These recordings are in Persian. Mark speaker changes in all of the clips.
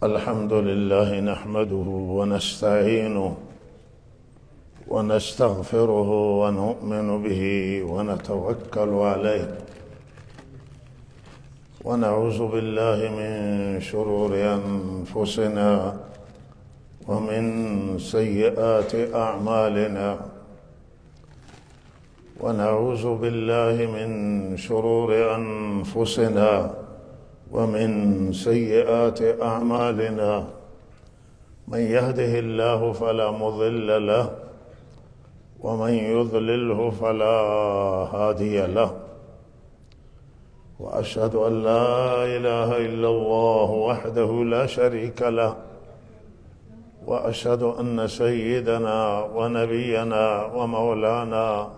Speaker 1: الحمد لله نحمده ونستعينه ونستغفره ونؤمن به ونتوكل عليه ونعوذ بالله من شرور أنفسنا ومن سيئات أعمالنا ونعوذ بالله من شرور أنفسنا ومن سيئات أعمالنا من يهده الله فلا مضل له ومن يضلله فلا هادي له وأشهد أن لا إله إلا الله وحده لا شريك له وأشهد أن سيدنا ونبينا ومولانا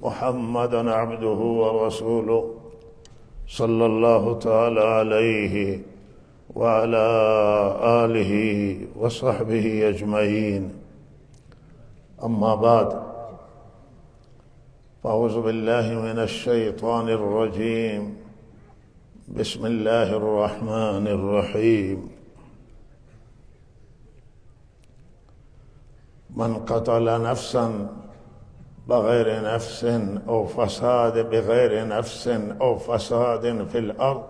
Speaker 1: محمدًا عبده ورسوله صلى الله تعالى عليه وعلى آله وصحبه أجمعين. أما بعد، فأعوذ بالله من الشيطان الرجيم. بسم الله الرحمن الرحيم. من قتل نفسا بغير نفس أو فساد بغير نفس أو فساد في الأرض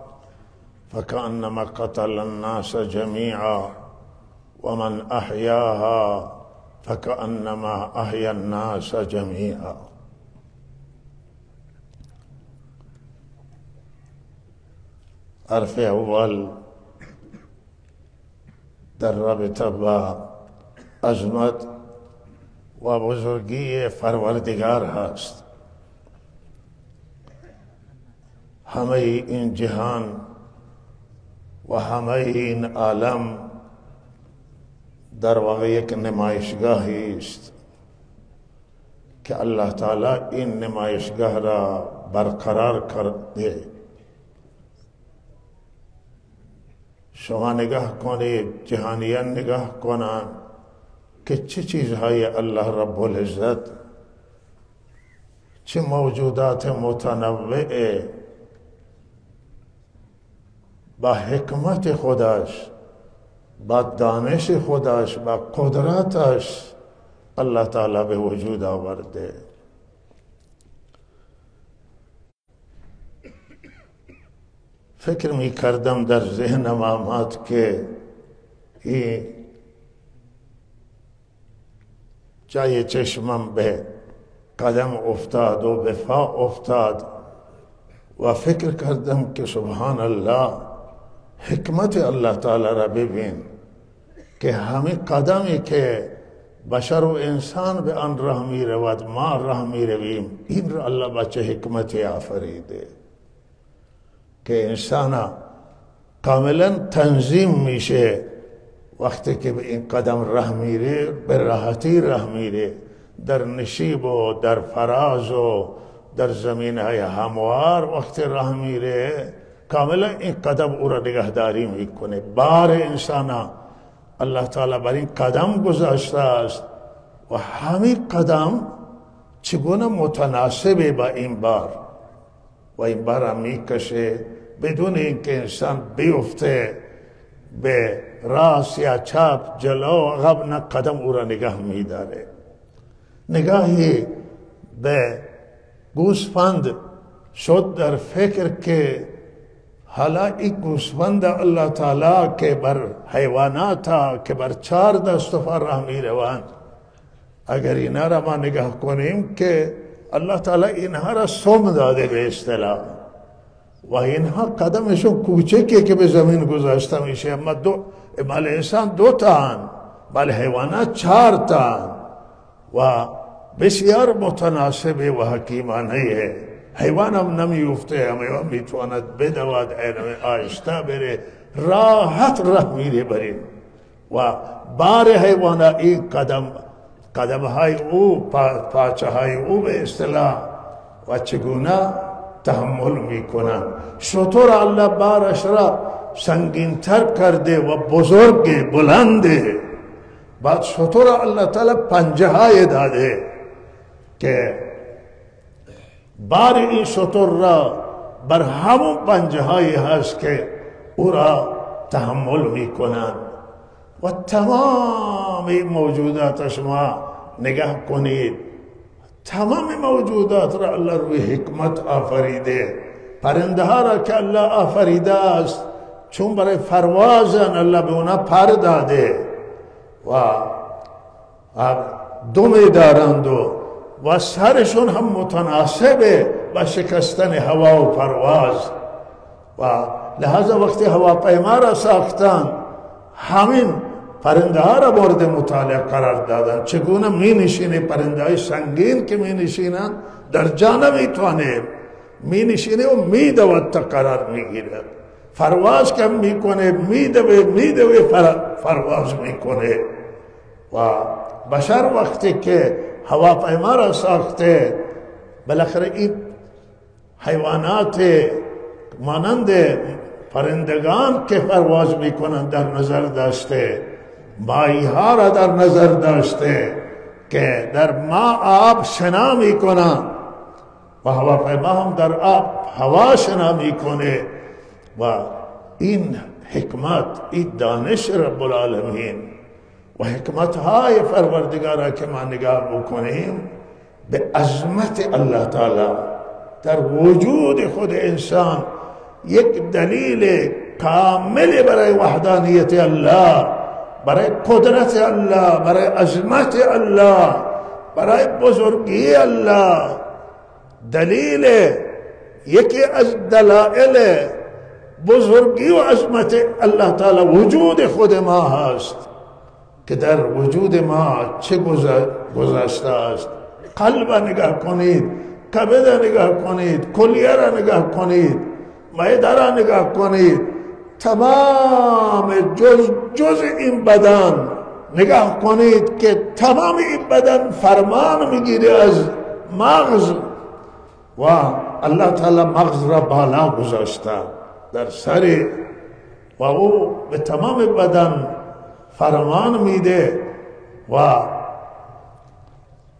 Speaker 1: فكأنما قتل الناس جميعا ومن أحياها فكأنما أحيا الناس جميعا. حرف اول در رابطه با عظمت و بزرگی پروردگار هست. همه این جهان و همه این عالم در واقع یک نمایشگاهی است که الله تعالی این نمایشگاه را برقرار کرده. شما نگاه کنید، جهانیان نگاه کنند که چه چیزهای الله رب العزت، چه موجودات متنوع با حکمت خودش، با دانش خودش، با قدرتش الله تعالی به وجود آورده. فکر می کردم در ذهنم آمد که این جای چشمم به قدم افتاد و به پا افتاد و فکر کردم که سبحان الله، حکمت الله تعالی را ببین که همه قدمی که بشر و انسان به آن راه می رود، ما راه می رویم، این را الله با چه حکمتی آفریده که انسان کاملا تنظیم میشه. وقتی که به این قدم راه میره، به راحتی راه میره، در نشیب و در فراز و در زمین های هموار وقتی راه میره، کاملا این قدم او را نگهداری میکنه. بار انسان الله تعالی بر این قدم گذاشته است و همین قدم چگونه متناسب با این بار و این بار را میکشه بدون اینکه انسان بیفته به راست یا چپ، جلو عقب، نه، قدم او را نگاه میداره. نگاهی به گوسفند شد در فکر که حالا این گوسفند الله تعالی که بر حیوانات که بر 4 دست و پا راه میروند، اگر اینا را ما نگاه کنیم که الله تعالی اینها را سم داده به اصطلاح و اینها قدمشون کوچکه که به زمین گذاشته میشه، اما مال انسان 2 تا، مال حیوانات 4 تا و بسیار متناسب و حکیمانه. حیوان هم نمیفته، حیوان میتواند بدود، آهسته بره، راحت راه میره برین و بار حیوان این قدم های او، پاچه های او به اصطلاح و چگونه تحمل میکنن. شطور الله بارش را سنگین تر کرده و بزرگ بلنده. بعد شطور الله تعالی پنجه های داده که بار این شطور را بر همون پنجه هایی هست که او را تحمل میکنند. و تمام موجودات شما نگاه کنید، تمام موجودات را الله روی حکمت آفریده. پرنده ها را که الله آفریده است چون برای پروازن الله به اونا پر داده و دم دارند و سرشون هم متناسبه با شکستن هوا و پرواز. و لحاظا وقتی هواپیما را ساختن همین پرنده ها را مورد مطالعه قرار دادن. چگونه می نشینه پرنده های سنگین که می نشینن در جا نمیتونه، می نشینه و می دود تا قرار می گیرد. پرواز کم می کنه، می دوه پرواز می کنه. و بشر وقتی که هواپیما را ساخته بالاخره این حیوانات مانند پرندگان که پرواز میکنند در نظر داشته، ماهی ها را در نظر داشته که در ما آب شنا میکنند و هواپیما هم در آب هوا شنا میکنه. و این حکمت، این دانش رب العالمین و حکمت های پروردگار که ما نگاه بکنیم به عظمت الله تعالی در وجود خود انسان یک دلیل کامل برای وحدانیت الله، برای قدرت الله، برای عظمت الله، برای بزرگی الله. دلیل یکی از دلائل بزرگی و عظمت الله تعالی وجود خود ما هست که در وجود ما چه گذشته است. قلب نگاه کنید، کبد نگاه کنید، کلیه را نگاه کنید، معده را نگاه کنید، تمام جز این بدن نگاه کنید که تمام این بدن فرمان میگیره از مغز و الله تعالی مغز را بالا گذاشته در سر و او به تمام بدن فرمان میده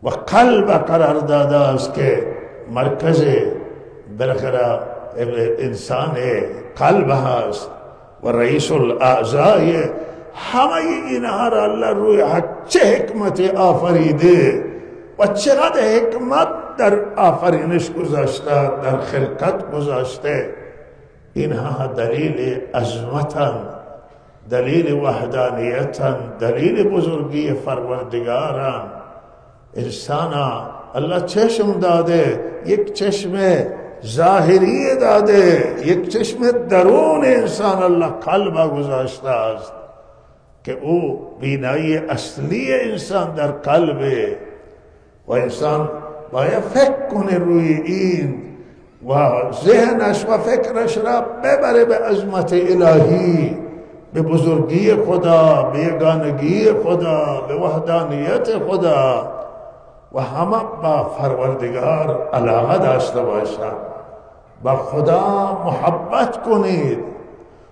Speaker 1: و قلب قرار داده است که مرکز بالاخره انسان قلب هست و رئیس الاعضای. همه اینها را الله روی چه حکمت آفریده و چقدر حکمت در آفرینش گذاشته، در خلقت گذاشته. اینها دلیل عظمتن، دلیل وحدانیتن، دلیل بزرگی پروردگارن. انسان الله چشم داده، یک چشم ظاهری داده، یک چشم درون انسان الله قلب گذاشته است که او بینایی اصلی انسان در قلبه و انسان باید فکر کنه روی این و ذهنش و فکرش را ببره به عظمت الهی، به بزرگی خدا، به یگانگی خدا، به وحدانیت خدا و همه با پروردگار علاقه داشته باشد. با خدا محبت کنید،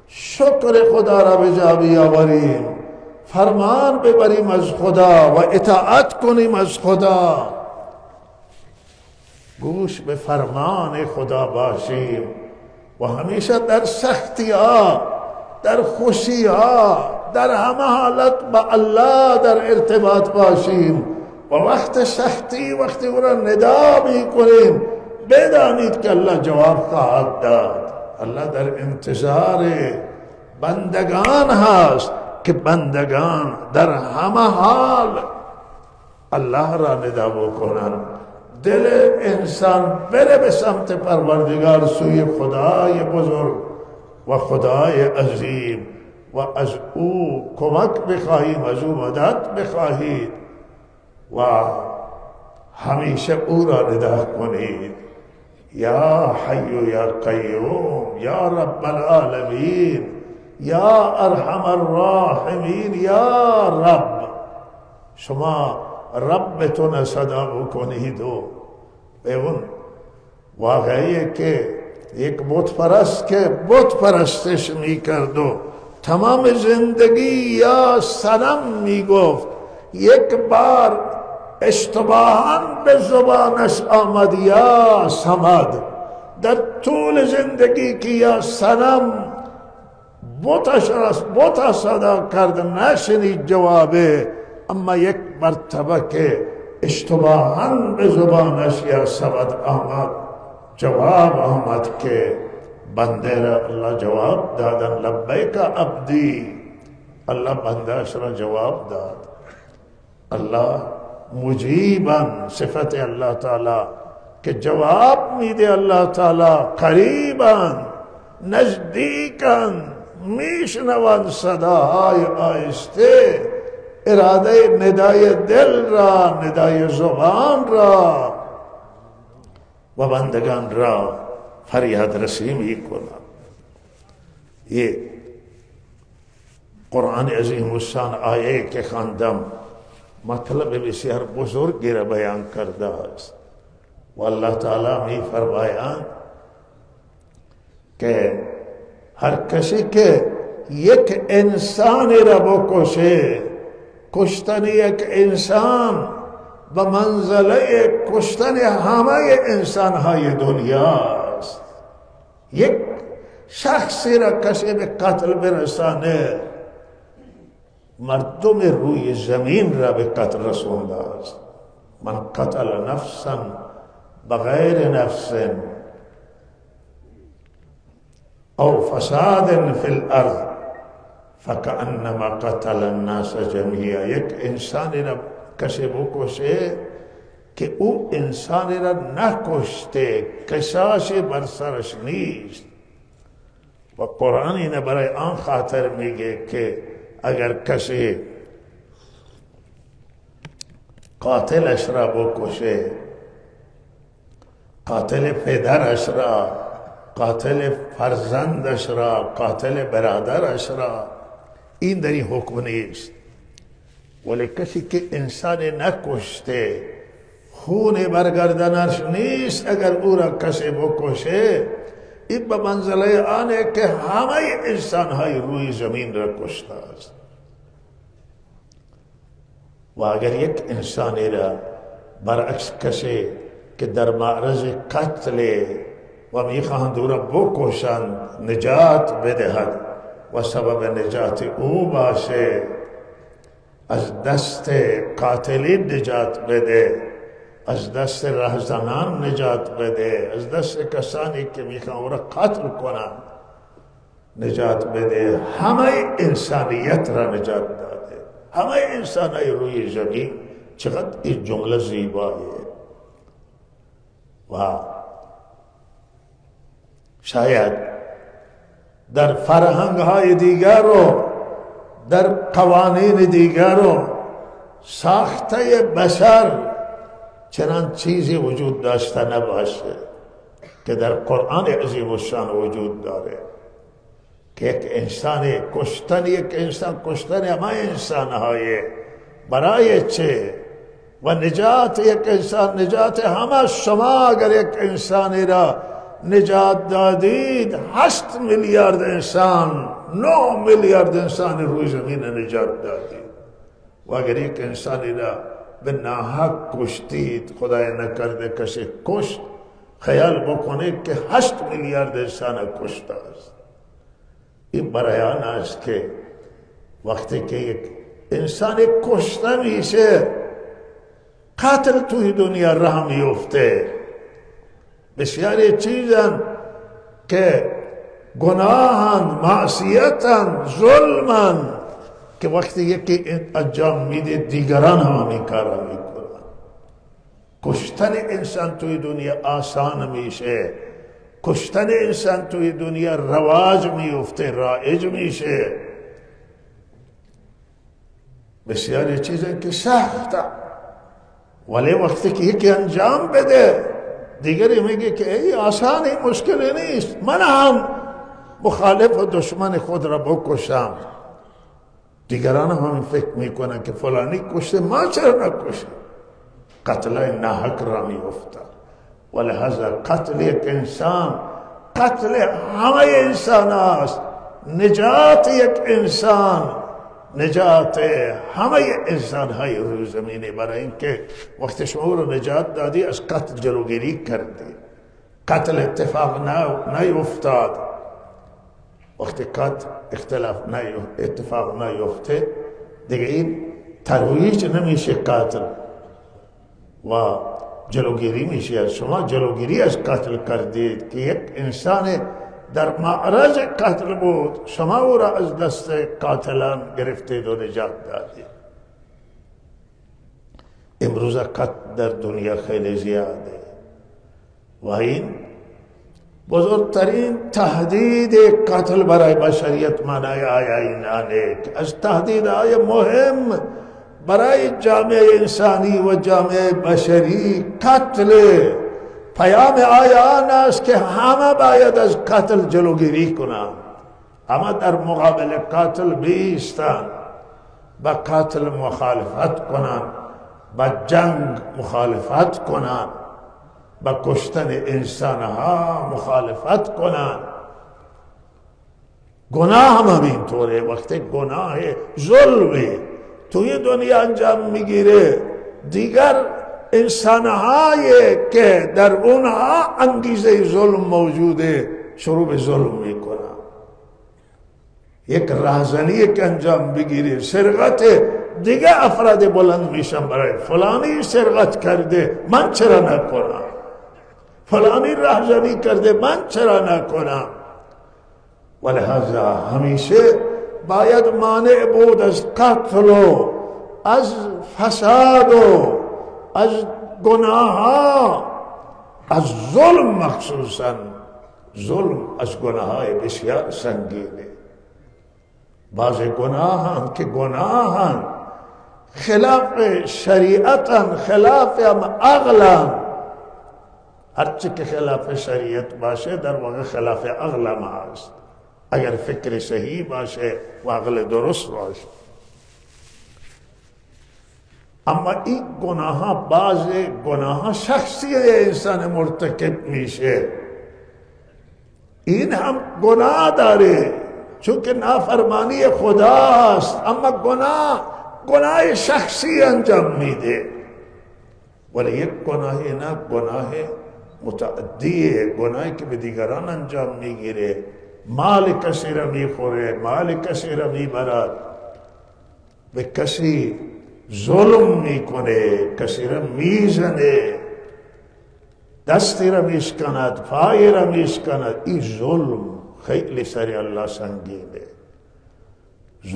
Speaker 1: شکر خدا را به جا بیاوریم، فرمان ببریم از خدا و اطاعت کنیم از خدا، گوش به فرمان خدا باشیم و همیشه در سختی ها، در خوشی ها، در همه حالت با الله در ارتباط باشیم و وقت سختی وقتی او را ندا میکنیم بدانید که الله جواب خواهد داد. الله در انتظار بندگان هست که بندگان در همه حال الله را ندا بکنند. دل انسان بره به سمت پروردگار، سوی خدای بزرگ و خدای عظیم و از او کمک بخواهیم، از او مدد بخواهید و همیشه او را ندا کنید. یا حی یا قیوم یا رب العالمین یا ارحم الراحمین یا رب. شما ربتون صدا بکنید و به اون واقعیه که یک بت پرست که بت پرستش میکرد و تمام زندگی یا صنم میگفت، یک بار اشتباهاً به زبانش آمد یا صمد. در طول زندگی که یا صنم بوتا صدا کرد نشنید جوابه، اما یک مرتبه که اشتباهاً به زبانش یا سبد آمد جواب آمد که بنده را الله جواب دادن لبیک عبدی، الله بندهش را جواب داد. الله مجیباً صفت الله تعالی که جواب میده، الله تعالی قریباً نزدیکاً میشنوند صداهای آهسته اراده ندای دل را، ندای زبان را و بندگان را فریاد رسی میکنند. یہ قرآن عظیم الشان آیه که خواندم مطلب بسیار بزرگی را بیان کرده است و الله تعالی می فرمایند که هر کسی که یک انسانی را بکشه، کشتن یک انسان به منزله کشتن همه انسانهای دنیا است. یک شخصی را کسی به قتل برسانه، مردم روی زمین را به قتل رسونده است. من قتل نفسا بغیر نفس او فساد فی الارض فکأنما قتل الناس جمیعا. یک انسانی را کسی بکشه که او انسانی را نکشته، قصاصی بر سرش نیست. و قرآن اینه برای آن خاطر میگه که اگر کسی قاتلش را بکشه، قاتل پدرش را، قاتل فرزندش را، قاتل برادرش را، این در این حکم نیست. ولی کسی که انسان نکشته، خون برگردنش نیست، اگر او را کسی بکشه، این به منزله آنه که همه انسانهای روی زمین را کشته است. و اگر یک انسانی را برعکس کسی که در معرض قتل و میخواهند او را بکشند نجات بدهد و سبب نجات او باشه، از دست قاتلین نجات بده، از دست رهزنان نجات بده، از دست کسانی که میخواهند او را قتل کنند نجات بده، همه انسانیت را نجات داده، همه انسانهای روی زمین. چقدر این جمله زیبایه. و شاید در فرهنگ های دیگر و در قوانین دیگر و ساخته بشر چنان چیزی وجود داشته نباشه که در قرآن عظیم الشان وجود داره، که یک انسان کشتن، یک انسان کشتن همه انسانهای برای چه؟ و نجات یک انسان، نجات همه. شما اگر یک انسانی را نجات دادید، 8 میلیارد انسان، 9 میلیارد انسان روی زمین نجات دادید. و اگر یک انسانی را به ناحق کشتید، خدای نکرده کسی کشت، خیال بکنید که 8 میلیارد انسان کشته است. این برای آن است که وقتی که یک انسان کشته میشه، قتل توی دنیا راه میفته. بسیاری چیزن که گناهن، معصیتن، ظلمن، که وقتی یکی انجام میده دیگران هم این کار را میکنن. کشتن انسان توی دنیا آسان میشه، کشتن انسان توی دنیا رواج میفته، رایج میشه. بسیاری چیزن که سخته، ولی وقتی که یکی انجام بده دیگری میگه که ای آسانی، مشکلی نیست، من هم مخالف و دشمن خود را بکشم. دیگران هم فکر میکنن که فلانی کشته، ما چرا نکشیم؟ قتل ناحق را میفته. ولهذا قتل یک انسان، قتل همه انسان است. نجات یک انسان، نجات همه انسان های روی زمینی. برای اینکه وقتی شما رو نجات دادی از قتل جلوگیری کردی، قتل اتفاق نیفتاد. وقتی کات اختلاف اتفاق نیفته دیگه این ترویج نمیشه قاتل و جلوگیری میشه. از شما جلوگیری از قتل کردید که یک انسان در معرض قتل بود، شما او را از دست قاتلان گرفتید و نجات دادید. امروز قتل در دنیا خیلی زیاده و این بزرگترین تهدید قتل برای بشریت معنای آیا اینانه که از تهدیدهای مهم برای جامعه انسانی و جامعه بشری قتل. پیام آیا آن است که همه باید از قتل جلوگیری کنند، همه در مقابل قتل بیستند، با قتل مخالفت کنند، با جنگ مخالفت کنند، با کشتن انسانها مخالفت کنند. گناه هم اینطوره. وقتی گناه ظلمی توی دنیا انجام میگیره، دیگر انسانهایی که در اونها انگیزه ظلم موجوده شروع به ظلم میکنن. یک راهزنی که انجام بگیره، سرقت، دیگه افراد بلند میشن برای فلانی سرقت کرده من چرا نکنم، فلانی راهزنی کرده من چرا نکنم. ولهذا همیشه باید مانع بود از قتل و از فساد و از گناه ها، از ظلم مخصوصا. ظلم از گناه های بسیار سنگینه. بعض گناهان که گناهان خلاف شریعتن، خلاف عقلن. هرچی که خلاف شریعت باشه در واقع خلاف عقل هست، اگر فکر صحیح باشه و عقل درست باشه. اما این گناه ها، بعض گناه ها شخصی انسان مرتکب میشه، این هم گناه داره چون که نافرمانی خدا است، اما گناه شخصی انجام میده. ولی یک گناهی نه، گناه متعدیه، گناهی که به دیگران انجام میگیره، مال کسی را میخوره، مال کسی را میبرد، به کسی ظلم میکنه، کسی را میزنه، دستی را میشکند، پای را میشکند. این ظلم خیلی سر الله سنگینه.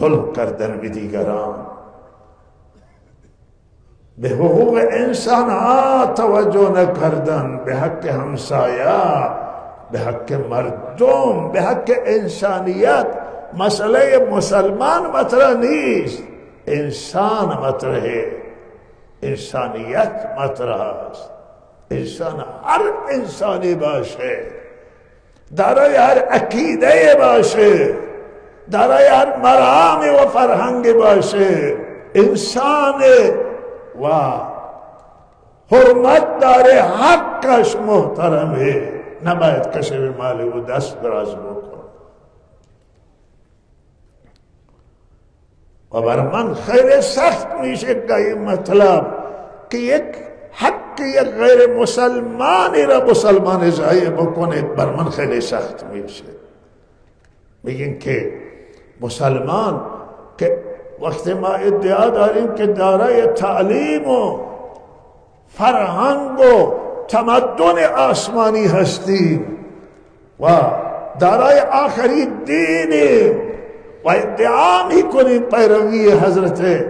Speaker 1: ظلم کردن به دیگران، به حقوق انسان ها توجه نکردن، به حق همسایه، به حق مردم، به حق انسانیت. مسئله مسلمان مطرح نیست، انسان مطرحه، انسانیت مطرح است. انسان هر انسانی باشه، دارای هر عقیده باشه، دارای هر مرام و فرهنگ باشه، انسان و حرمت داره، حقش محترمه، نباید کسی به مال او دست دراز بکنه. و بر من خیلی سخت میشه که این مطلب که یک حق یک غیر مسلمانی را مسلمان ضایع بکنه، بر من خیلی سخت میشه. میگن که مسلمان که وقتی ما ادعا داریم که دارای تعلیم و فرهنگ و تمدن آسمانی هستیم و دارای آخری دینیم و ادعا میکنیم پیروی حضرت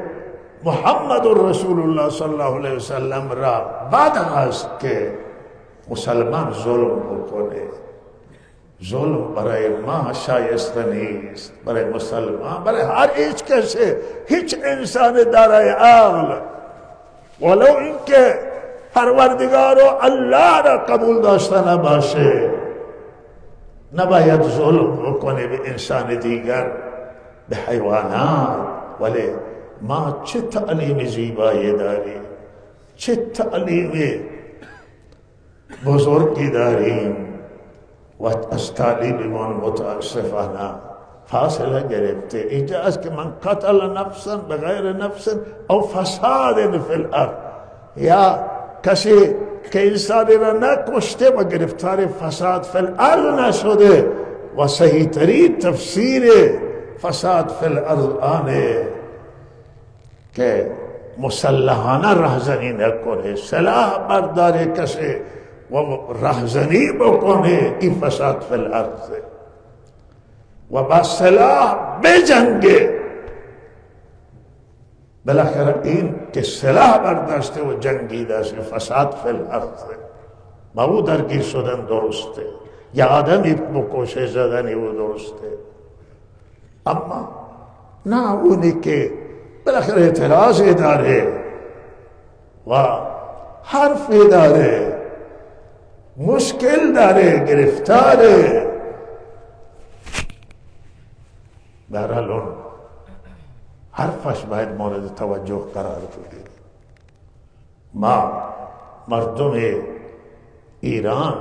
Speaker 1: محمد رسول الله صلی الله علیه وسلم را، بعد هست که مسلمان ظلم بکنه. ظلم برای ما شایسته نیست، برای مسلمان، برای هر هیچ کسی، هیچ انسان دارای عقل، ولو اینکه پروردگار و الله را قبول داشته نباشه، نباید ظلم بکنه به انسان دیگر، به حیوانات. ولی ما چه تعلیم زیبایی داریم، چه تعلیم بزرگی داریم و از تعلیممان متاسفانه فاصله گرفته. اینجا است که من قتل نفسا بغیر نفس او فساد فی الارض، یا کسی که انسانی را نکشته و گرفتار فساد فی الارض نشده، و صحیح ترین تفسیر فساد فی الارض آنه که مسلحانه رهزنی نکنه، سلاح برداره کسی و رهزنی بکنه، این فساد فی الارض و با سلاح بجنگه. بالاخره این که سلاح برداشته و جنگیده است فساد فی الارض، با او درگیر شدن درسته، یا آدمی بکشه زدنی او درسته، اما نه اونی که بالاخره اعتراضی داره و حرفی داره، مشکل داره، گرفتاره، بهرحال اون حرفش باید مورد توجه قرار بگیره. ما مردم ایران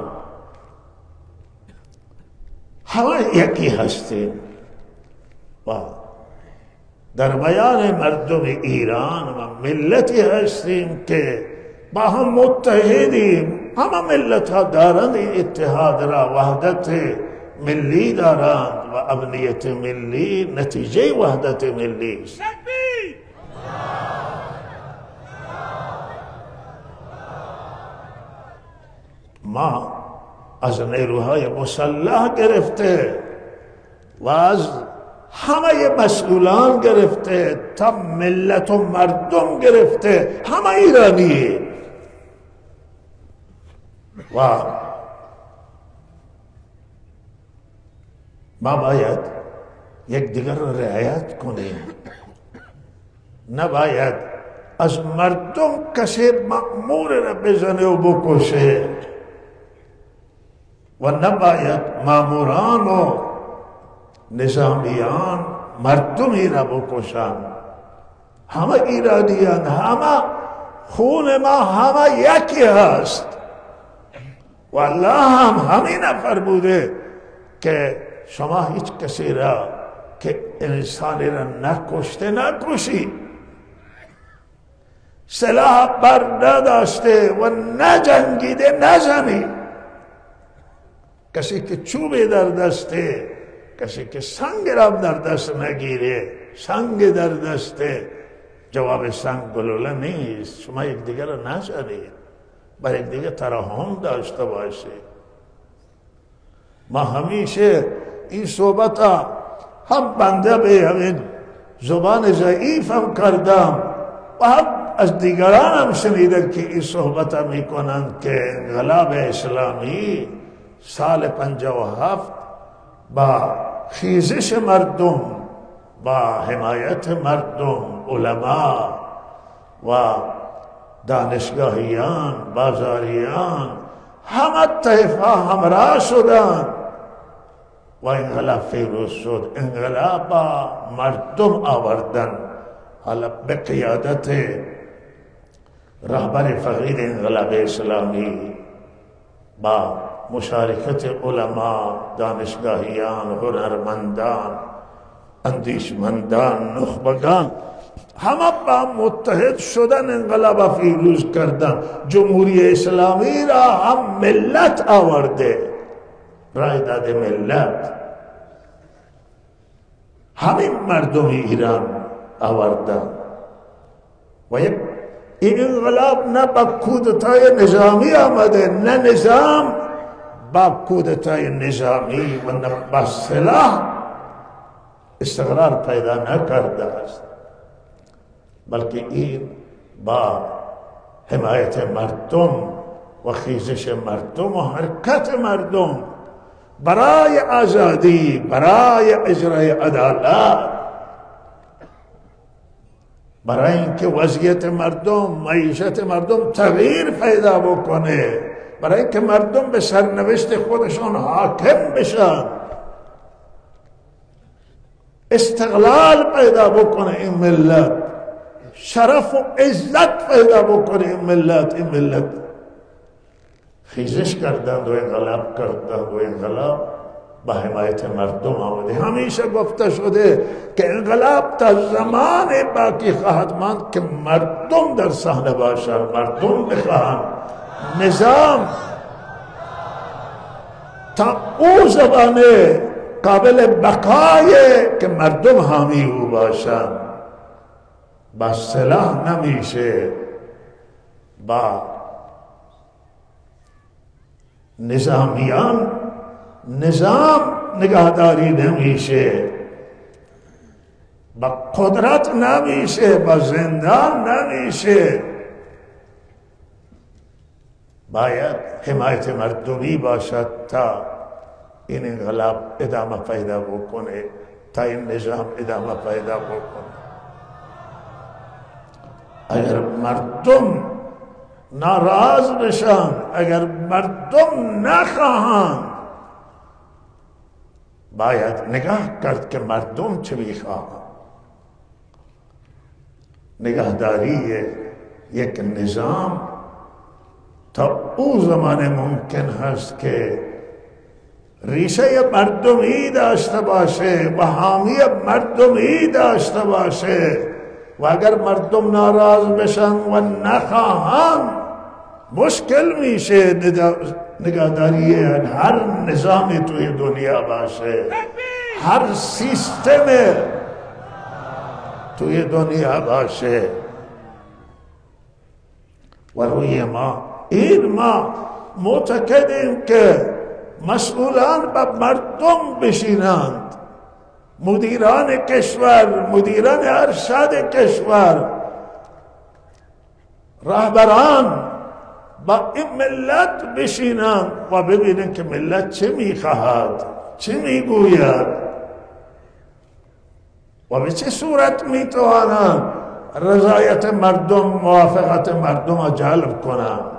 Speaker 1: همه یکی هستیم و در بیان مردم ایران و ملتی هستیم که با هم متحدیم. همه ملت ها دارند این اتحاد را، وحدت ملی دارند و امنیت ملی نتیجه وحدت ملی است. ما از نیروهای مسلح گرفته و از همه مسئولان گرفته تا ملت و مردم گرفته همه ایرانی و ما باید یک دیگر را رعایت کنیم. نباید از مردم کسی مأمور را بزنه و بکشه و نباید ماموران و نظامیان مردمی را بکشن. همه ایرانیان، همه خون ما همه یکی هست و الله هم همین فرموده که شما هیچ کسی را که انسانی را نکشته نکشی، سلاح بر نداشته و نجنگیده نزنی. کسی که چوبی در دسته، کسی که سنگ را در دست نگیره، سنگ در دسته، جواب سنگ گلوله نیست. شما یک دیگر را نزنید، بر یک دیگر ترحم داشته باشید. ما همیشه این صحبت هم بنده به همین زبان ضعیف هم کردم و هم از دیگران هم شنیدم که این صحبت هم می کنند که انقلاب اسلامی سال 57 با خیزش مردم، با حمایت مردم، علما و دانشگاهیان، بازاریان، همه طیفه همراه شدند و انقلاب فیروز شد. انقلاب با مردم آوردن، حالا به قیادت رهبر فقید انقلاب اسلامی با مشارکت علما، دانشگاهیان، هنرمندان، اندیشمندان، نخبگان، همه با متحد شدن انقلاب فیروز کردن. جمهوری اسلامی را هم ملت آورده، رای داده ملت، همین مردم ایران آوردن و این انقلاب نه با کودتای نظامی آمده، نه نظام با کودتای نظامی و نه با سلاح استقرار پیدا نکرده است، بلکه این با حمایت مردم و خیزش مردم و حرکت مردم برای آزادی، برای اجرای عدالت، برای اینکه وضعیت مردم، معیشت مردم تغییر پیدا بکنه، برای اینکه مردم به سرنوشت خودشان حاکم بشن، استقلال پیدا بکنه این ملت، شرف و عزت پیدا بکنه این ملت. این ملت خیزش کردند و انقلاب کردند و انقلاب با حمایت مردم آمده. همیشه گفته شده که انقلاب تا زمان باقی خواهد ماند که مردم در صحنه باشند، مردم بخواهند. نظام تا او زمانه قابل بقایه که مردم حامی او باشن، با سلاح نمیشه، با نظامیان نظام نگهداری نمیشه، با قدرت نمیشه، با زندان نمیشه. باید حمایت مردمی باشد تا این انقلاب ادامه پیدا بکنه، تا این نظام ادامه پیدا بکنه. اگر مردم ناراض بشن، اگر مردم نخواهند، باید نگاه کرد که مردم چه میخواهند. نگهداری یک نظام تا او زمان ممکن هست که ریشه مردمی داشته باشه و حامی مردمی داشته باشه، و اگر مردم ناراض بشن و نخواهند مشکل میشه نگهداری هر نظامی توی دنیا باشه، هر سیستم توی دنیا باشه. و روی ما معتقدیم که مسئولان به مردم بشینند، مدیران کشور، مدیران ارشد کشور، رهبران با این ملت بشینند و ببینند که ملت چه میخواهد، چه میگوید و به چه صورت میتوانند رضایت مردم، موافقت مردم را جلب کنند.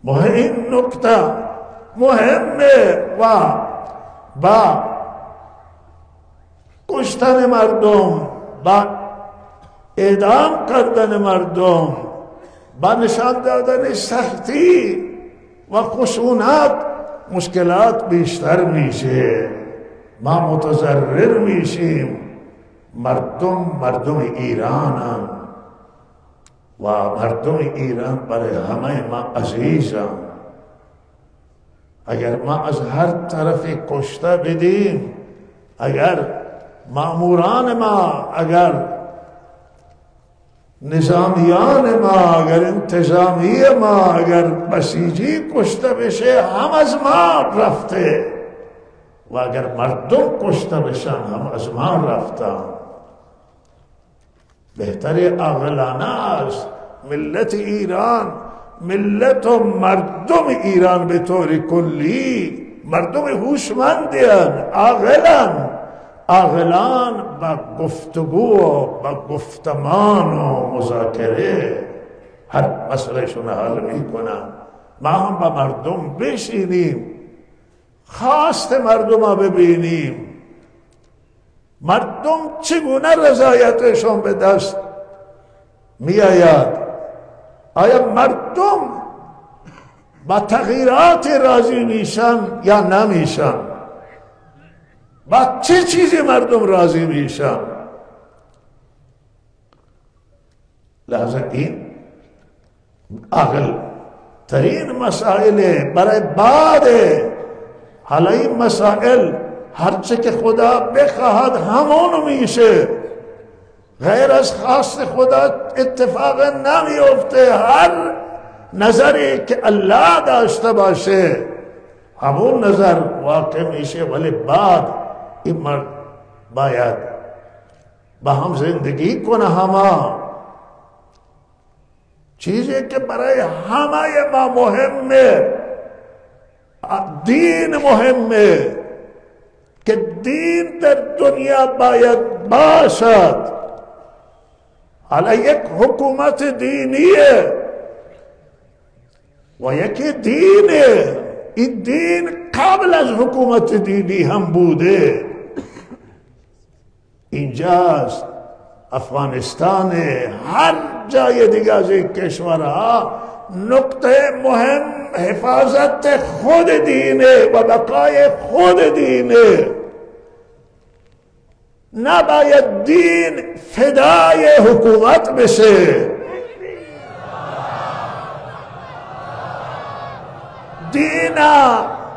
Speaker 1: این نکته مهمه و با کشتن مردم، با اعدام کردن مردم، با نشان دادن سختی و خشونت مشکلات بیشتر میشه، ما متضرر میشیم. مردم ایرانن و مردم ایران برای همه ما عزیزن. اگر ما از هر طرف کشته بدیم، اگر ماموران ما، اگر نظامیان ما، اگر انتظامی ما، اگر بسیجی کشته بشه، هم از ما رفته، و اگر مردم کشته بشن هم از ما رفتن. بهتر عاقلانه است ملت ایران، ملت و مردم ایران به طور کلی مردم هوشمندند، عاقلان با گفتگو و با گفتمان و مذاکره هر مسئله شون حل میکنن. ما هم با مردم بشینیم، خواست مردم را ببینیم، مردم چگونه رضایتشون به دست می آید. آیا مردم با تغییرات راضی میشن یا نمیشن؟ با چه چیزی مردم راضی میشن؟ لحظه این عقل ترین مسائل برای بعد. حالا این مسائل هرچه که خدا بخواهد همون میشه، غیر از خواست خدا اتفاق نمیفته. هر نظری که الله داشته باشه همون نظر واقع میشه، ولی بعد این مرد باید با هم زندگی کنه. همه چیزی که برای همه ما مهمه، دین مهمه، که دین در دنیا باید باشد. حالا یک حکومت دینیه و یکی دینه. این دین قبل از حکومت دینی هم بوده. اینجاست، افغانستان، هر جای دیگه از این کشورها، نقطه مهم حفاظت خود دینه و بقای خود دینه. نباید دین فدای حکومت بشه. دین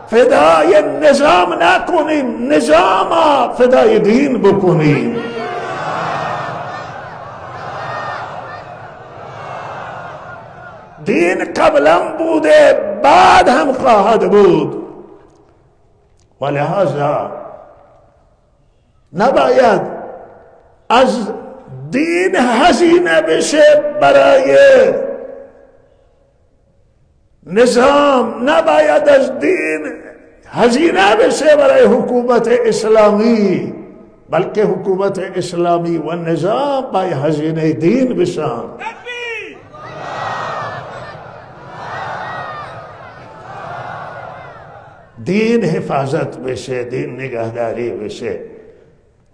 Speaker 1: فدای نظام نکنیم، نظام فدای دین بکنیم. دین قبلا بوده، بعد هم خواهد بود، و لحاظا نباید از دین هزینه بشه برای نظام، نباید از دین هزینه بشه برای حکومت اسلامی، بلکه حکومت اسلامی و نظام باید هزینه دین بشن. دین حفاظت بشه، دین نگهداری بشه.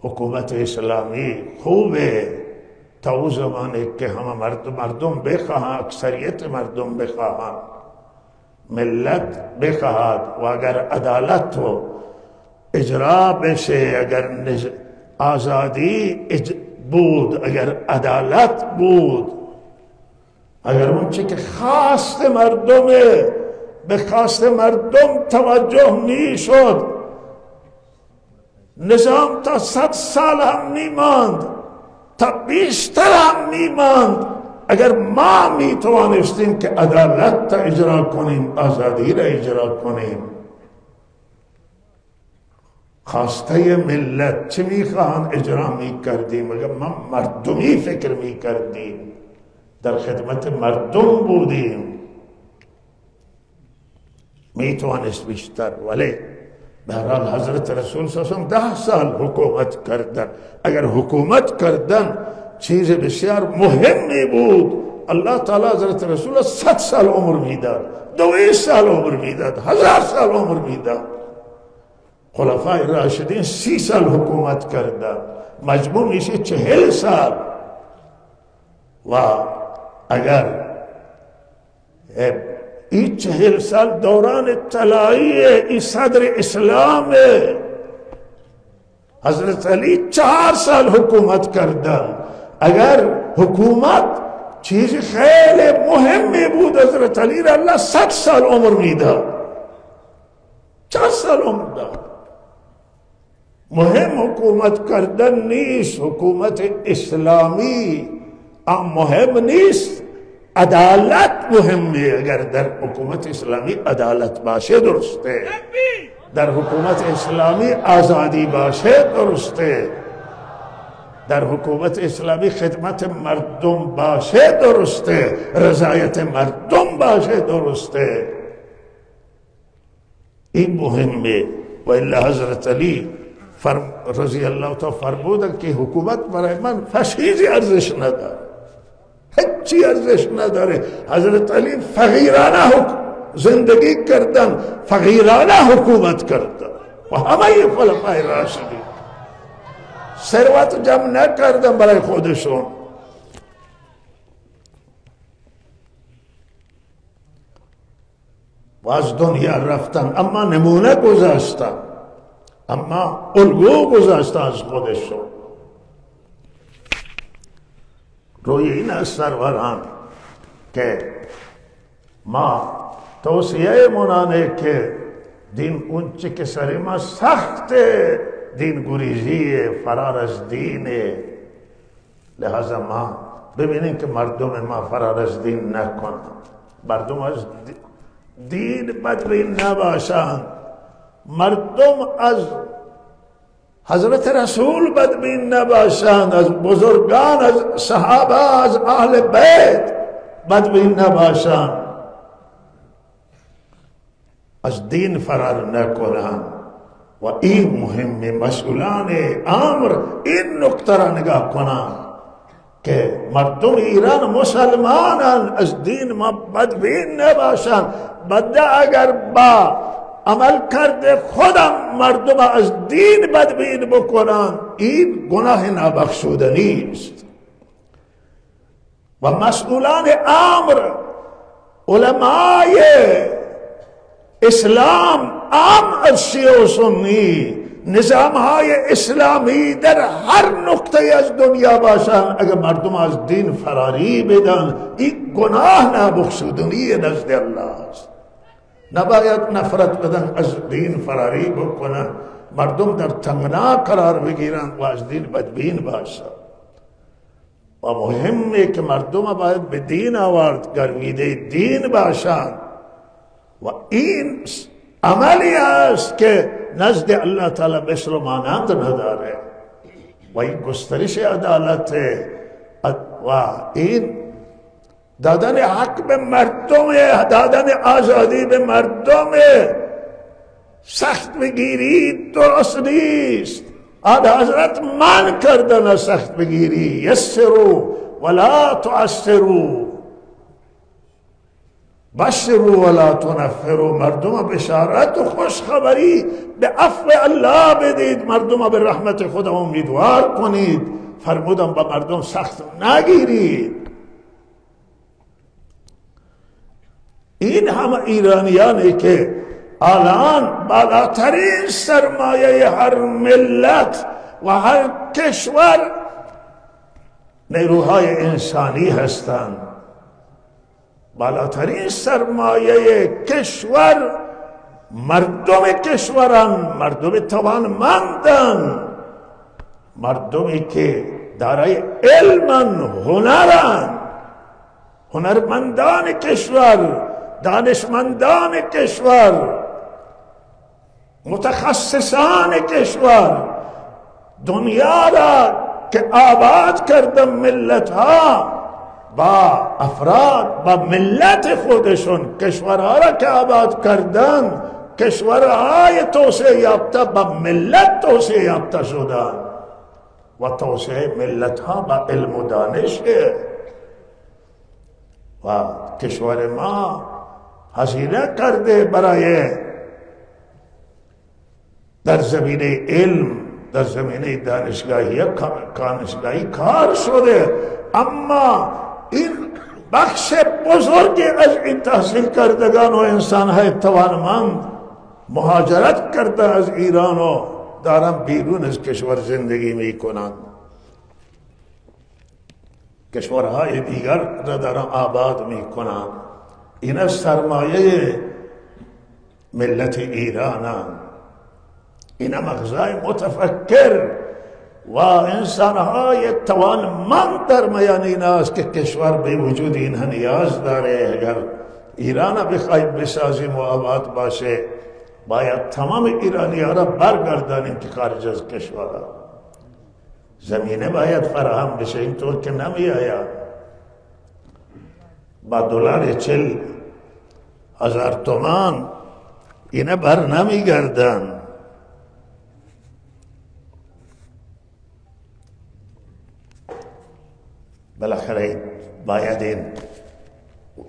Speaker 1: حکومت اسلامی خوبه تا او زمانه که همه مردم بخواهند، اکثریت مردم بخواهند، ملت بخواهد، و اگر عدالت و اجرا بشه، اگر آزادی بود، اگر عدالت بود، اگر اون چی که خواست مردمه به خواست مردم توجه می شد، نظام تا 100 سال هم می ماند، تا بیشتر هم می ماند، اگر ما می توانستیم که عدالت تا اجرا کنیم، آزادی را اجرا کنیم. خواسته ملت چه می خواهند اجرا می کردیم، اگر ما مردمی فکر می کردیم، در خدمت مردم بودیم، می توانست بیشتر. ولی بهرحال حضرت رسول صلی اللہ علیہ وسلم 10 سال حکومت کردن. اگر حکومت کردن چیز بسیار مهمی بود، الله تعالی حضرت رسول 100 سال عمر میداد، 200 سال عمر میداد، 1000 سال عمر میداد. خلفای راشدین 30 سال حکومت کردن، مجموع میشه 40 سال. و اگر این 40 سال دوران طلایی این صدر اسلام، حضرت علی 4 سال حکومت کردن. اگر حکومت چیز خیلی مهمی بود، حضرت علی را الله 100 سال عمر میداد، 4 سال عمر داد. مهم حکومت کردن نیست، حکومت اسلامی مهم نیست، عدالت مهمه. اگر در حکومت اسلامی عدالت باشه درسته، در حکومت اسلامی آزادی باشه درسته، در حکومت اسلامی خدمت مردم باشه درسته، رضایت مردم باشه درسته. این مهمه. و الا حضرت علی رضی الله تعالی فرمودن که حکومت برای من هیچ ارزش نداره، هیچی ارزش نداره. حضرت علی فقیرانه زندگی کردن، فقیرانه حکومت کردن، و همه خلفای راشدین ثروت جمع نکردن برای خودشون. و از دنیا رفتن، اما نمونه گذاشتن، اما الگو گذاشتن از خودشون. روی این از سروران که ما توصیه منانه که دین اون چی که سر ما سخت دین گریزی، فرار از دین، لحاظا ما ببینیم که مردم ما فرار از دین نکنند، مردم از دین بدبین نباشند، مردم از حضرت رسول بدبین نباشند، از بزرگان، از صحابه، از اهل بیت بدبین نباشند، از دین فرار نکنند. و این مهم، مسئولان امر این نکته را نگاه کنند که مردم ایران مسلمانند، از دین ما بدبین نباشند. بده اگر با عمل کرده خودم مردم از دین بدبین بکنند، این گناه نابخشودنی است. و مسئولان امر، علمای اسلام، از شیعه و سنی، نظامهای اسلامی در هر نقطه از دنیا باشند، اگر مردم از دین فراری بدن، این گناه نابخشودنی نزد الله است. نباید نفرت بدن، از دین فراری بکنن، مردم در تنگنا قرار بگیرن و از دین بدبین باشن. و مهمه که مردم باید به دین آورد، گرویده دین باشن و این عملی است که نزد الله تعالی مثل و مانند نداره و این گسترش عدالت و این دادن حق به مردم، دادن آزادی به مردم. سخت بگیری درست نیست. آن حضرت من کردن سخت بگیری، یسرو ولا تعسرو، بشرو ولا تنفرو. مردم بشارت و خوشخبری به عفو الله بدید، مردم به رحمت خدا امیدوار کنید. فرمودم با مردم سخت نگیرید. این همه ایرانیانی که الان بالاترین سرمایه هر ملت و هر کشور نیروهای انسانی هستند، بالاترین سرمایه کشور مردم کشورن، مردم توانمندن، مردمی که دارای علمن، هنرن، هنرمندان کشور، دانشمندان کشور، متخصصان کشور، دنیا را که آباد کردن ملت ها با افراد، با ملت خودشون، کشورها را که آباد کردن، کشورهای توسعه یافته با ملت توسعه یافته شدن و توسعه ملت ها با علم و دانش و کشور ما هزینه کرده برای در زمینه علم، در زمینه دانشگاهی کار شده، اما این بخش بزرگی از این تحصیل کردگان و انسانهای توانمند مهاجرت کرده از ایران و دارن بیرون از کشور زندگی می کنند، کشورهای دیگر را دارن آباد می کنند. این سرمایه ملت ایرانند، این مغزای متفکر و انسانهای توانمند در میان این است که کشور به وجود اینها نیاز داره. اگر ایران بخواهیم بسازیم و آباد باشه، باید تمام ایرانی ها را برگردانیم که خارج از کشور زمینه باید فراهم بشه. اینطور که نمی آید با دلار 40,000 تومان اینه بر نمی گردن. بالاخره باید این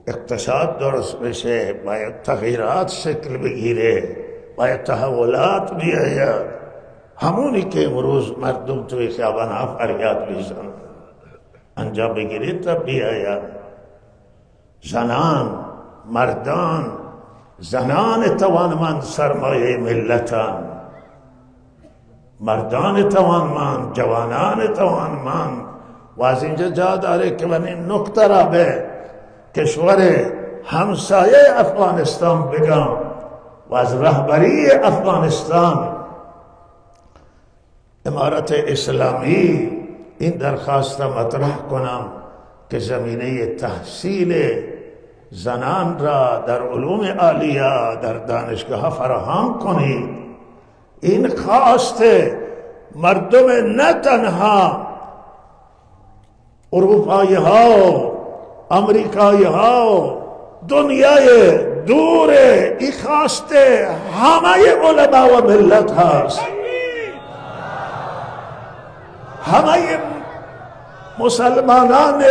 Speaker 1: اقتصاد درست بشه، باید تغییرات شکل بگیره، باید تحولات بیاید. همونی که امروز مردم توی خیابان ها فریاد میزنن انجام بگیرید تا بیاید. زنان، مردان، زنان توانمند سرمایه ملتان، مردان توانمند، جوانان توانمند. و از اینجا جا داره که من این نکته را به کشور همسایه افغانستان بگم و از رهبری افغانستان، امارت اسلامی، این درخواست مطرح کنم که زمینه تحصیل زنان را در علوم عالیه در دانشگاه فراهم کنید. این خواست مردم نه تنها اروپایی ها، امریکایی ها، دنیای دور، این خواست همه علما و ملت هست. همه مسلمانان،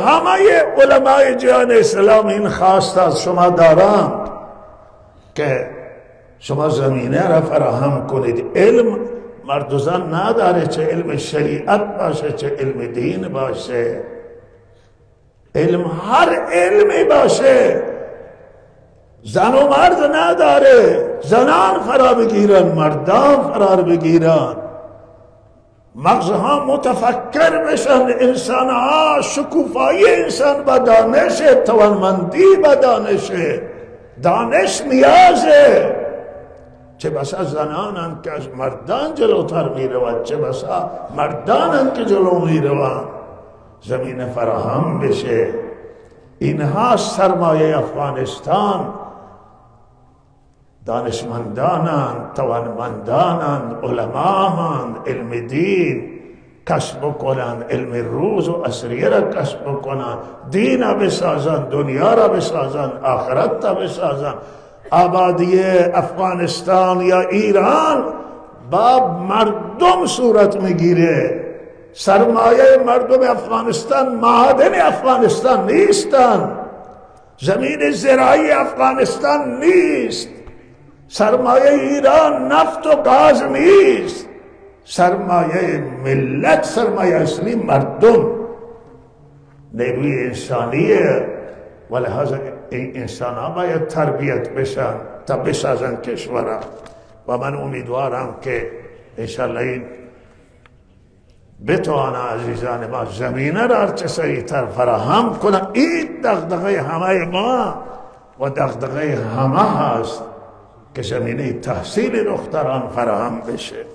Speaker 1: همه علمای جهان اسلام این خواست از شما دارند که شما زمینه را فراهم کنید. علم مرد و زن نداره، چه علم شریعت باشه چه علم دین باشه، علم هر علمی باشه، زن و مرد نداره. زنان فرا بگیرن، مردان فرار بگیرن، مغزها متفکر بشن، انسانها شکوفایی انسان با دانش، توانمندی با دانش، دانش نیازه. چه بسا زنانند که از مردان جلوتر می روند، چه بسا مردانند که جلو می روند. زمین فراهم بشه. اینها سرمایه افغانستان. دانشمندانند، توانمندانند، علماهند، علم دین کسب کنند، علم روز و عصریه را کسب کنند، دین را بسازند، دنیا را بسازند، آخرت را بسازند. آبادی افغانستان یا ایران با مردم صورت میگیره. سرمایه مردم افغانستان معادن افغانستان نیستند، زمین زراعی افغانستان نیست، سرمایه ایران نفت و گاز نیست، سرمایه ملت، سرمایه اصلی مردم، نیروی انسانیه. ولهذا این انسان ها باید تربیت بشن تا بسازن کشورها. و من امیدوارم که انشاءالله این بتوانه عزیزان ما زمینه را هرچه سریعتر فراهم کنه. این دغدغه همه ما و دغدغه همه هست که زمینه تحصیل دختران فراهم بشه.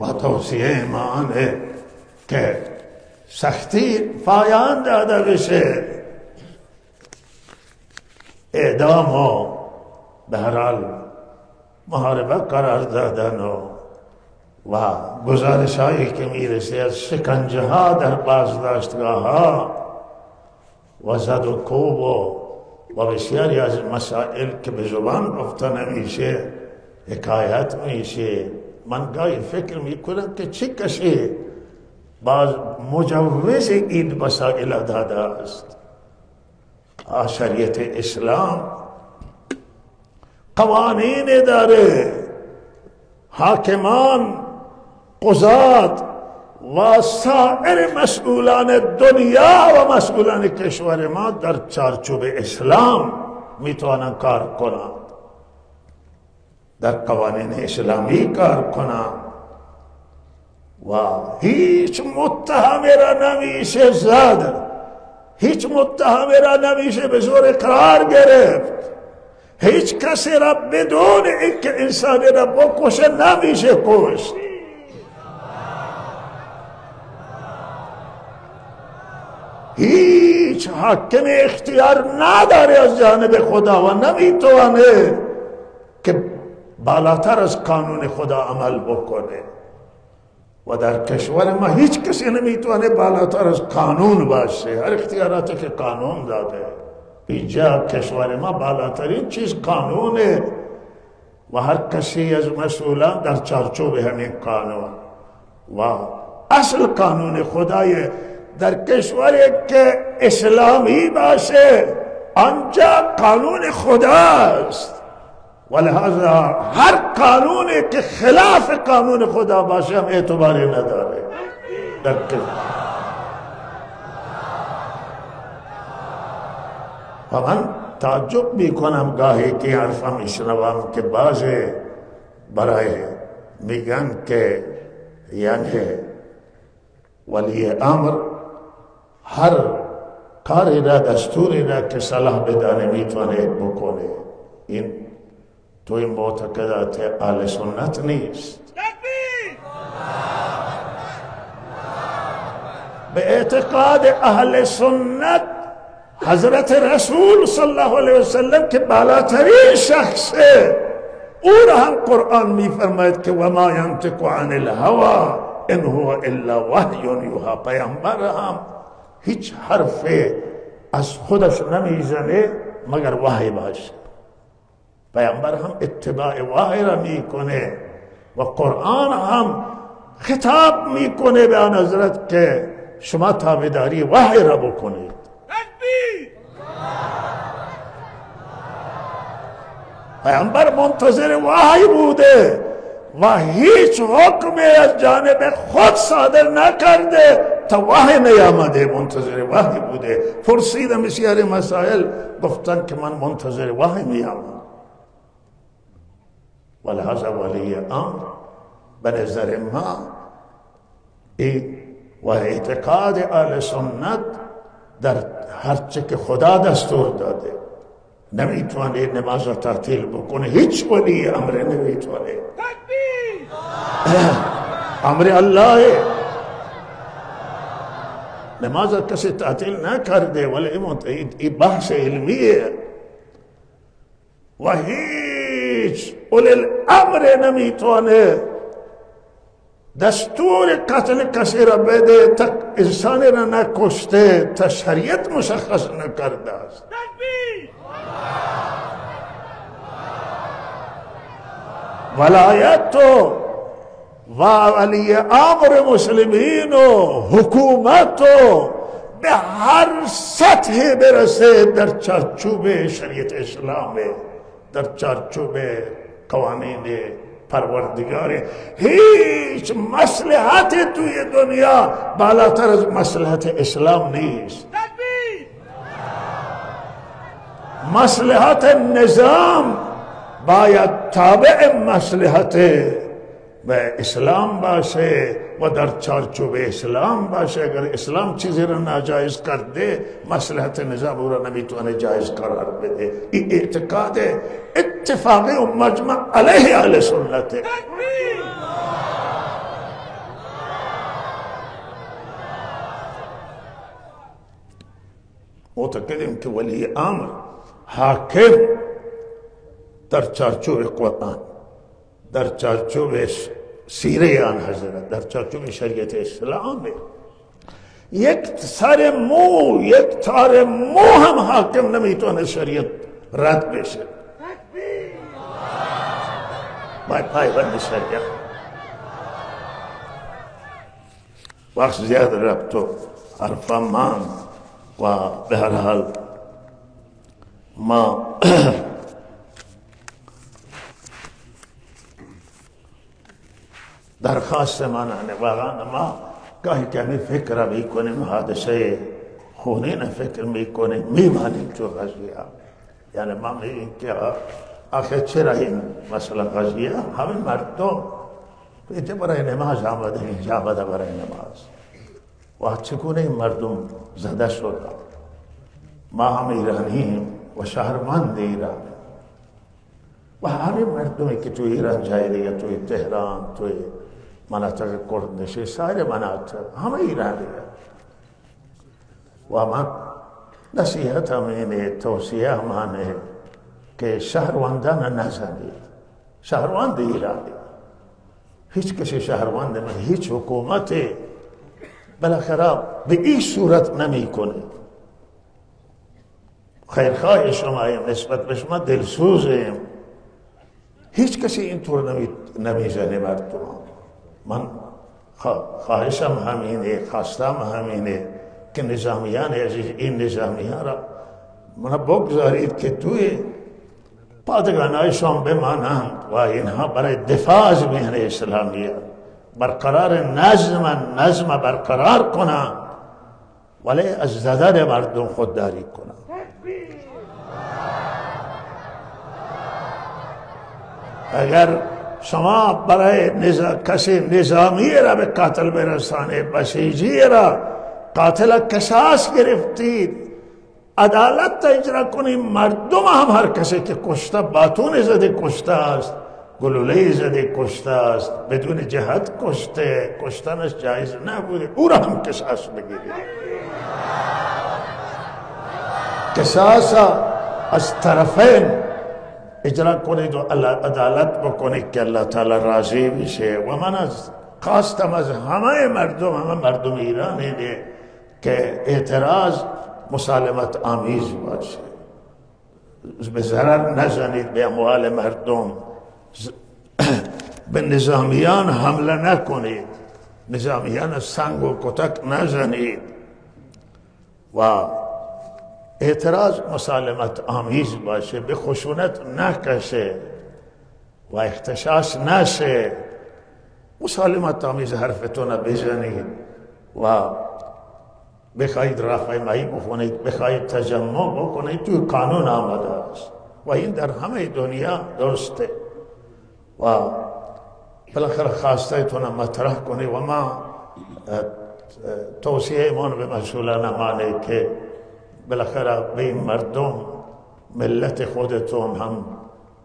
Speaker 1: و توصیه ما آنه که سختی پایان داده بشه، اعدام و به هر حال محاربه قرار دادن و گزارش هایی که میرسه از شکنجه ها در بازداشتگاه ها و زد و کوب و بسیاری از مسائل که به زبان گفته نمیشه، حکایت میشه. من گاهی فکر میکنم که چه کسی باز مجوز این مسائل داده است. شریعت اسلام قوانین داره، حاکمان، قضات و سایر مسئولان دنیا و مسئولان کشور ما در چارچوب اسلام میتوانند کار کنند، در قوانین اسلامی کار کنند و هیچ متهم را نمیشه زد، هیچ متهم را نمیشه به زور اقرار گرفت، هیچ کسی را بدون اینکه انسانی را بکشه نمیشه کشت. هیچ حاکم اختیار نداره از جانب خدا و نمیتونه که بالاتر از قانون خدا عمل بکنه. و در کشور ما هیچ کسی نمیتونه بالاتر از قانون باشه. هر اختیاراتی که قانون داده، اینجا کشور ما بالاترین چیز قانونه و هر کسی از مسئولان در چارچوب همین قانون و اصل قانون خدای در کشوری که اسلامی باشه آنجا قانون خداست. ولهذا هر قانونی که خلاف قانون خدا باشه هم اعتباری نداره. و من تعجب میکنم گاهی که حرفا میشنوم که بعضی برای میگن که یعنی ولی امر هر کاری را، دستوری را که صلاح بدانه میتونه بکنه. این توی معتقدات اهل سنت نیست. به اعتقاد اهل سنت حضرت رسول صلی الله علیه وسلم که بالاترین شخصه، او را هم قرآن میفرماید که و ما ینطق عن الهوى ان هو الا وحی یوحی. پیامبر هم هیچ حرف از خودش نمیزنه مگر وحی باشه. پیامبر هم اتباع وحی را میکنه و قرآن هم خطاب میکنه به آن حضرت که شما تابعداری وحی را بکنید. پیامبر منتظر وحی بوده و هیچ حکمی از جانب خود صادر نکرده تا وحی نیامده، منتظر وحی بوده. پرسیدم بسیاری مسائل، گفتن که من منتظر وحی میامم. ولهذا ولی امر به نظر ما و اعتقاد اهل سنت در هرچه که خدا دستور داده. نمیتونه نماز را تعطیل بکنه، هیچ ولی امر نمیتونه. امر الله نماز کسی تعطیل نکرده، ولی این بحث علمیه و هیچ اولی الامر نمیتونه دستور قتل کسی را بده تا انسانی را نکشته تا شریعت مشخص نکرده است. ولایت و ولی امر مسلمین و حکومت به هر سطح برسه در چارچوب شریعت اسلام، در چارچوب قوانین پروردگار. هیچ مصلحت توی دنیا بالاتر از مصلحت اسلام نیست. مصلحت نظام باید تابع مصلحت و اسلام باشه و در چارچوب اسلام باشه. اگر اسلام چیزی را ناجایز کرده، مصلحت نظام او را نمیتونه جایز قرار بده. این اعتقاد اتفاقی و مجمع علیه اهل سنت. معتقدیم که ولی امر حاکم در چارچوب قرآن، در چارچوب سیره آن حضرت، در چارچوب شریعت اسلام، یک سر مو، یک تار مو هم حاکم نمیتونه شریعت رد بشه. باید پایبند شریعت. وقت زیاد رفت و حرفا ماند و به هر حال ما درخواست من واقعا ما گاهی که می فکر میکنیم حادثه خونین فکر میکنیم، میمانیم تو قضیه. یعنی ما میگیم که آخه چرا این مثلا قضیه همین مردم اینجا برای نماز آمده، اینجا آمده برای نماز و چگونه این مردم زده شده. ما هم ایرانیم و شهروند ایران و همین مردمی که تو ایران جای دیگه، توی تهران، توی مناطق کردنشین، سایر مناطق همه ایرانی و من نصیحت همینه، توصیه همانه که شهروندان نزنید. شهروند ایرانی، هیچ کسی شهروند من، هیچ حکومت بالاخره به این صورت نمی کنه. خیرخواه شماییم، نسبت به شما دلسوزیم، هیچ کسی اینطور نمیزنه مردم. من خواهشم همینه، خواستم همینه که نظامیان عزیز این نظامیان را من بگذارید که توی پادگانایشان بمانند و اینها برای دفاع از میهن اسلامیه برقرار نظم برقرار کنند، ولی از زدن مردم خودداری کنند. اگر شما برای کسی نظامی را به قتل برسانه، بسیجی را قاتل قصاص گرفتید، عدالت اجرا کنید، مردم هم هر کسی که کشته، باتون زده کشته است، گلوله زده کشته است، بدون جهت کشته، کشتنش جایز نبوده، او را هم قصاص بگیرید. قصاص از طرفین اجرا کنید و عدالت بکنید که اللہ تعالی راضی بشه. و من خواستم از همه مردم ایرانی که اعتراض مسالمت آمیز باشه، به ضرر نزنید به اموال مردم، به نظامیان حمله نکنید، نظامیان سنگ و کتک نزنید و اعتراض مسالمت آمیز باشه، به خشونت نکشه و اختشاش نشه. مسالمت آمیز حرفتون بزنید و بخواید رفع مایی بخونید، بخواید تجمع بکنید، توی قانون آمده است و این در همه دنیا درسته و بالاخره خواسته تون مطرح کنید و ما توصیه ایمان به مسئولان امانه که بالاخره به این مردم ملت خودتون هم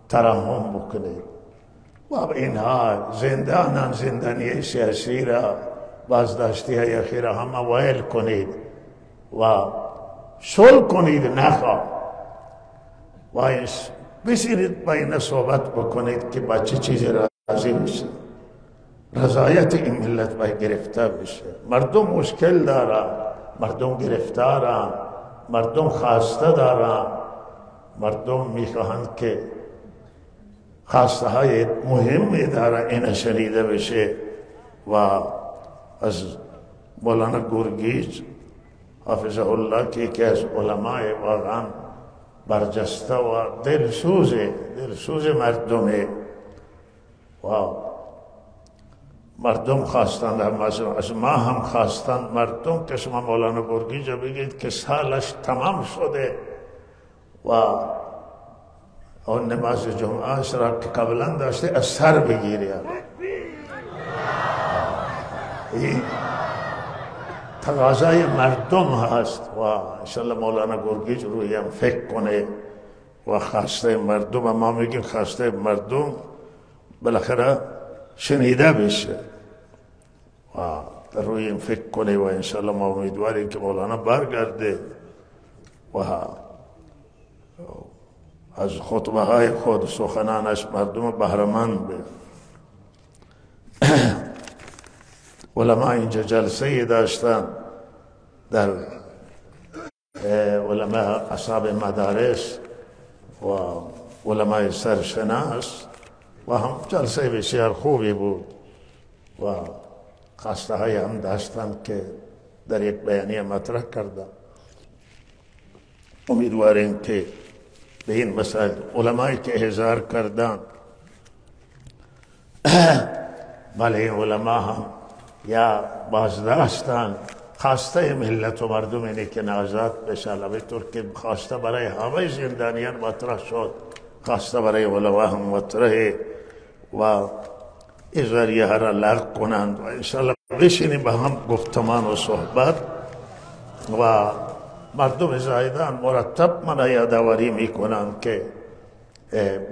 Speaker 1: ترحم بکنید و اینها زندانان زندانی سیاسی را بازداشتی های اخیره همه ویل کنید و صلح کنید نخواه و بسیرید با این صحبت بکنید که با چه چیزی راضی میشه رضایت این ملت باید گرفته بشه مردم مشکل دارن مردم گرفتارن مردم خواسته دارن مردم میخواهند که خواسته های مهمی دارن این شنیده بشه و از مولانا گرگیز حافظه الله که یکی از علمای واقعا برجسته و دلسوز مردمه و مردم خواستند از ما هم خواستند مردم که شما مولانا گرگیز بگید که سالش تمام شده و اون نماز جمعه را که قبلا داشته از سر بگیری این تقاضای مردم هست و انشالله مولانا گرگیز روی هم فکر کنه و خواسته مردم ما میگیم خواسته مردم بالاخره شنیده بشه و در روی این فکر کنه و انشالله ما امیدواریم که مولانا برگرده و از خطبه های خود سخنانش مردم بهره‌مند به علما اینجا جلسه داشتن در علما اصحاب مدارس و علمای سرشناس و هم جلسه بسیار خوبی بود و خواسته های هم داشتن که در یک بیانیه مطرح کردن امیدواریم که به این مسائل علمایی که احضار کردن بله علما هم یا بازداشتن خواسته ملت و مردم اینه که نازاد بشن به طور که خواسته برای همه زندانیان مطرح شد خواسته برای علما هم مطرحه و ازاریه ها را لغو کنند و انشاءالله بشینیم با هم گفتمان و صحبت و مردم زایدان مرتب من یادآوری میکنند که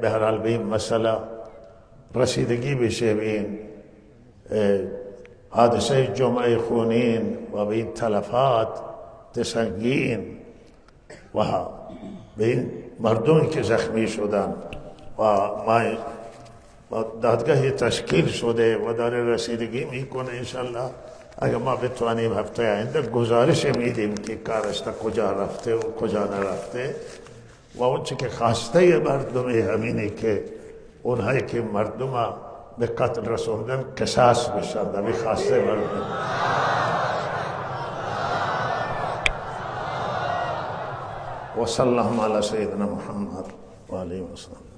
Speaker 1: به هر حال به این مسئله رسیدگی بشه به این حادثه جمعه خونین و به این تلفات سنگین و به این مردمی که زخمی شدن و ما دادگاهی تشکیل شده و داره رسیدگی میکنه انشالله اگر ما بتوانیم هفته آینده گزارش میدیم که کارش تا کجا رفته و کجا نرفته و اون چی که خواسته مردم همینه که اونهایی که مردم به قتل رسوندن قصاص بشن در خواسته مردم و صلی الله علی سیدنا محمد و آله و سلم